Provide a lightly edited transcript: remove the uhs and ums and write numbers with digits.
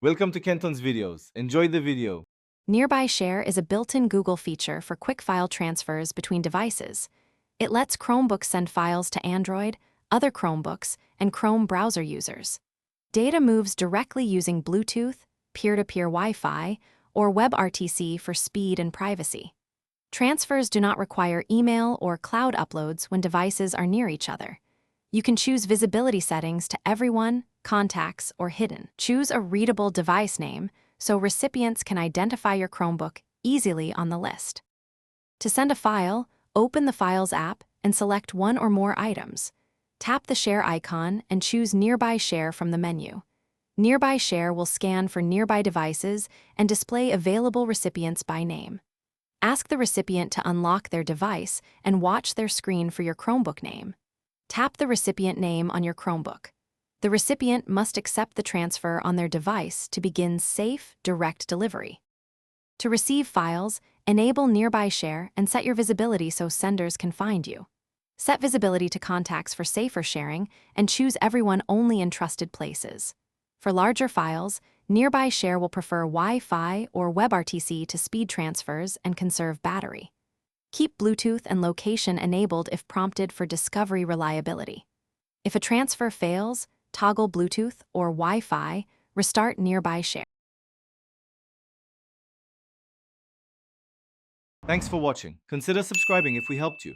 Welcome to Kenton's videos. Enjoy the video. Nearby Share is a built-in Google feature for quick file transfers between devices. It lets Chromebooks send files to Android, other Chromebooks, and Chrome browser users. Data moves directly using Bluetooth, peer-to-peer Wi-Fi, or WebRTC for speed and privacy. Transfers do not require email or cloud uploads when devices are near each other. You can choose visibility settings to everyone, contacts, or hidden. Choose a readable device name so recipients can identify your Chromebook easily on the list. To send a file, open the Files app and select one or more items. Tap the Share icon and choose Nearby Share from the menu. Nearby Share will scan for nearby devices and display available recipients by name. Ask the recipient to unlock their device and watch their screen for your Chromebook name. Tap the recipient name on your Chromebook. The recipient must accept the transfer on their device to begin safe, direct delivery. To receive files, enable Nearby Share and set your visibility so senders can find you. Set visibility to contacts for safer sharing and choose everyone only in trusted places. For larger files, Nearby Share will prefer Wi-Fi or WebRTC to speed transfers and conserve battery. Keep Bluetooth and location enabled if prompted for discovery reliability. If a transfer fails, toggle Bluetooth or Wi-Fi, restart Nearby Share. Thanks for watching. Consider subscribing if we helped you.